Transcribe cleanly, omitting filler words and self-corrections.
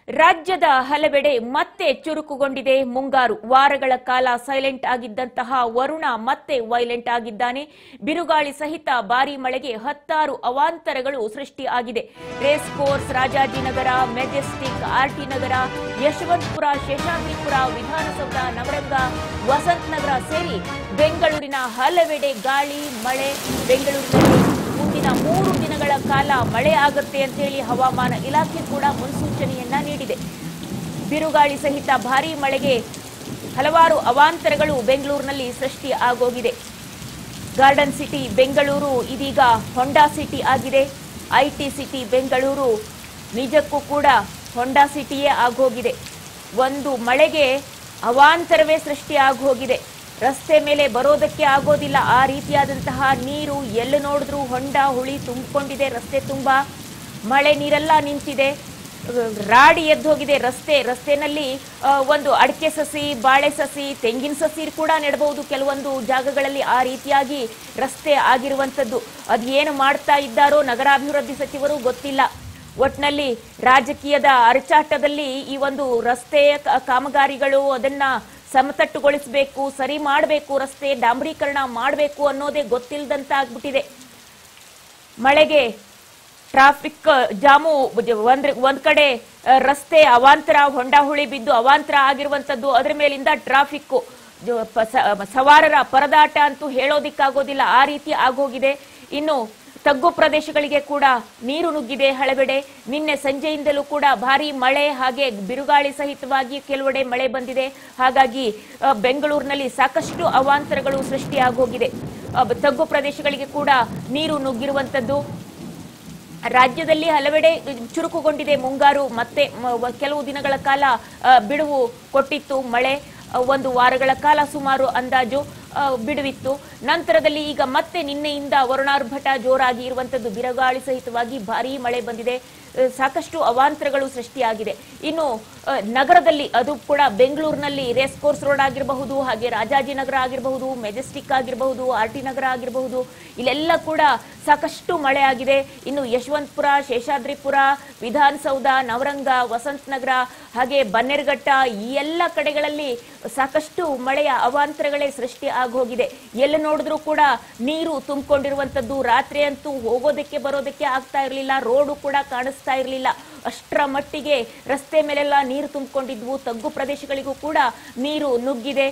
ರಾಜ್ಯದ ಹಲವೆಡೆ ಮತ್ತೆ ಚುರುಕುಗೊಂಡಿದೆ ಮುಂಗಾರು. ವಾರಗಳ ಕಾಲ ಸೈಲೆಂಟ್ ಆಗಿದ್ದಂತಹ ವರುಣ ಮತ್ತೆ ವೈಲೆಂಟ್ ಆಗಿದ್ದಾನೆ. ಬಿರುಗಾಳಿ ಸಹಿತ ಭಾರೀ ಮಳೆಗೆ 16 ಅವಾಂತರಗಳು ಸೃಷ್ಟಿಯಾಗಿದೆ. Race course, Rajajinagar, Majestic, RT Nagar, Yeshwanthpur, Seshadripuram, Vidhana Soudha, Navrang, Vasanth Nagar ಸೇರಿ ಬೆಂಗಳೂರಿನ ಹಲವೆಡೆ ಗಾಳಿ ಮಳೆ. ಬೆಂಗಳೂರಿನಲ್ಲಿ ಮುಂದಿನ 3 ದಿನಗಳ ಕಾಲ ಮಳೆ ಆಗುತ್ತೆ ಅಂತ ಹೇಳಿ ಹವಾಮಾನ ಇಲಾಖೆ ಕೂಡ ಮುನ್ಸೂಚನೆಯನ್ನ ನೀಡಿದೆ. ಬಿರುಗಾಳಿ ಸಹಿತ ಭಾರೀ ಮಳೆಗೆ ಹಲವಾರು ಅವಾಂತರಗಳು ಬೆಂಗಳೂರಿನಲ್ಲಿ ಸೃಷ್ಟಿ ಆಗೋಗಿದೆ. ಗಾರ್ಡನ್ ಸಿಟಿ ಬೆಂಗಳೂರು ಇದೀಗ ಹೊಂಡಾ ಸಿಟಿ ಆಗಿದೆ. ಐಟಿ ಸಿಟಿ ಬೆಂಗಳೂರು ನಿಜಕ್ಕೂ ಕೂಡ ಹೊಂಡಾ ಸಿಟಿಯೇ ಆಗೋಗಿದೆ. ಒಂದು ಮಳೆಗೆ ಅವಾಂತರವೇ ಸೃಷ್ಟಿ ಆಗೋಗಿದೆ. ರಸ್ತೆ ಮೇಲೆ ಬರೋದಕ್ಕೆ ಆಗೋದಿಲ್ಲ. ಆ ರೀತಿಯಾದಂತಹ ನೀರು ಎಲ್ಲಿ ನೋಡಿದ್ರೂ ಹೊಂಡ ಹುಳಿ ತುಂಬಿಕೊಂಡಿದೆ. ರಸ್ತೆ ತುಂಬ ಮಳೆ ನೀರೆಲ್ಲ ನಿಂತಿದೆ. ರಾಡಿ ಎದ್ದು ಹೋಗಿದೆ. ರಸ್ತೆನಲ್ಲಿ ಒಂದು ಅಡಿಕೆ ಸಸಿ, ಬಾಳೆ ಸಸಿ, ತೆಂಗಿನ ಸಸಿ ಕೂಡ ನೆಡಬಹುದು ಕೆಲವೊಂದು ಜಾಗಗಳಲ್ಲಿ. ಆ ರೀತಿಯಾಗಿ ರಸ್ತೆ ಆಗಿರುವಂಥದ್ದು. ಅದು ಏನು ಮಾಡ್ತಾ ಇದ್ದಾರೋ ನಗರಾಭಿವೃದ್ಧಿ ಸಚಿವರು ಗೊತ್ತಿಲ್ಲ. ಒಟ್ನಲ್ಲಿ ರಾಜಕೀಯದ ಅರಚಾಟದಲ್ಲಿ ಈ ಒಂದು ರಸ್ತೆಯ ಕಾಮಗಾರಿಗಳು ಅದನ್ನ ಸಮತಟ್ಟುಗೊಳಿಸಬೇಕು, ಸರಿ ಮಾಡಬೇಕು, ರಸ್ತೆ ಡಾಂಬರೀಕರಣ ಮಾಡಬೇಕು ಅನ್ನೋದೇ ಗೊತ್ತಿಲ್ಲದಂತ ಆಗ್ಬಿಟ್ಟಿದೆ. ಮಳೆಗೆ ಟ್ರಾಫಿಕ್ ಜಾಮು, ಒಂದ್ ಕಡೆ ರಸ್ತೆ ಅವಾಂತರ, ಹೊಂಡ ಹುಳಿ ಬಿದ್ದು ಅವಾಂತರ ಆಗಿರುವಂತದ್ದು. ಅದರ ಮೇಲಿಂದ ಟ್ರಾಫಿಕ್ ಸವಾರರ ಪರದಾಟ ಅಂತೂ ಹೇಳೋದಿಕ್ಕಾಗೋದಿಲ್ಲ. ಆ ರೀತಿ ಆಗೋಗಿದೆ. ಇನ್ನು ತಗ್ಗು ಪ್ರದೇಶಗಳಿಗೆ ಕೂಡ ನೀರು ನುಗ್ಗಿದೆ ಹಲವೆಡೆ. ನಿನ್ನೆ ಸಂಜೆಯಿಂದಲೂ ಕೂಡ ಭಾರೀ ಮಳೆ ಹಾಗೆ ಬಿರುಗಾಳಿ ಸಹಿತವಾಗಿ ಕೆಲವೆಡೆ ಮಳೆ ಬಂದಿದೆ. ಹಾಗಾಗಿ ಬೆಂಗಳೂರಿನಲ್ಲಿ ಸಾಕಷ್ಟು ಅವಾಂತರಗಳು ಸೃಷ್ಟಿಯಾಗೋಗಿದೆ. ತಗ್ಗು ಪ್ರದೇಶಗಳಿಗೆ ಕೂಡ ನೀರು ನುಗ್ಗಿರುವಂತದ್ದು. ರಾಜ್ಯದಲ್ಲಿ ಹಲವೆಡೆ ಚುರುಕುಗೊಂಡಿದೆ ಮುಂಗಾರು. ಮತ್ತೆ ಕೆಲವು ದಿನಗಳ ಕಾಲ ಬಿಡುವು ಕೊಟ್ಟಿತ್ತು ಮಳೆ. 1 ವಾರಗಳ ಕಾಲ ಸುಮಾರು ಅಂದಾಜು ಬಿಡುವಿತ್ತು. ನಂತರದಲ್ಲಿ ಈಗ ಮತ್ತೆ ನಿನ್ನೆಯಿಂದ ವರುಣಾರ್ಭಟ ಜೋರಾಗಿ ಇರುವಂತದ್ದು. ಬಿರುಗಾಳಿ ಸಹಿತವಾಗಿ ಭಾರೀ ಮಳೆ ಬಂದಿದೆ. ಸಾಕಷ್ಟು ಅವಾಂತರಗಳು ಸೃಷ್ಟಿಯಾಗಿದೆ. ಇನ್ನು ನಗರದಲ್ಲಿ, ಅದು ಕೂಡ ಬೆಂಗಳೂರಿನಲ್ಲಿ ರೇಸ್ ಕೋರ್ಸ್ ರೋಡ್ ಆಗಿರಬಹುದು, ಹಾಗೆ ರಾಜಾಜಿನಗರ ಆಗಿರಬಹುದು, ಮೆಜೆಸ್ಟಿಕ್ ಆಗಿರಬಹುದು, ಆರ್ಟಿ ನಗರ ಆಗಿರಬಹುದು, ಇಲ್ಲೆಲ್ಲ ಕೂಡ ಸಾಕಷ್ಟು ಮಳೆ ಆಗಿದೆ. ಇನ್ನು ಯಶವಂತಪುರ, ಶೇಷಾದ್ರಿಪುರ, ವಿಧಾನಸೌಧ, ನವರಂಗ, ವಸಂತ ನಗರ ಹಾಗೆ ಬನ್ನೇರುಘಟ್ಟ ಈ ಎಲ್ಲ ಕಡೆಗಳಲ್ಲಿ ಸಾಕಷ್ಟು ಮಳೆಯ ಅವಾಂತರಗಳೇ ಸೃಷ್ಟಿ ಆಗೋಗಿದೆ. ಎಲ್ಲಿ ನೋಡಿದ್ರೂ ಕೂಡ ನೀರು ತುಂಬಿಕೊಂಡಿರುವಂತದ್ದು. ರಾತ್ರಿ ಅಂತೂ ಹೋಗೋದಕ್ಕೆ ಬರೋದಕ್ಕೆ ಆಗ್ತಾ ಇರಲಿಲ್ಲ. ರೋಡು ಕೂಡ ಕಾಣಿಸ್ತಾ ಇರಲಿಲ್ಲ. ಅಷ್ಟರ ಮಟ್ಟಿಗೆ ರಸ್ತೆ ಮೇಲೆಲ್ಲ ನೀರು ತುಂಬಿಕೊಂಡಿದ್ವು. ತಗ್ಗು ಪ್ರದೇಶಗಳಿಗೂ ಕೂಡ ನೀರು ನುಗ್ಗಿದೆ.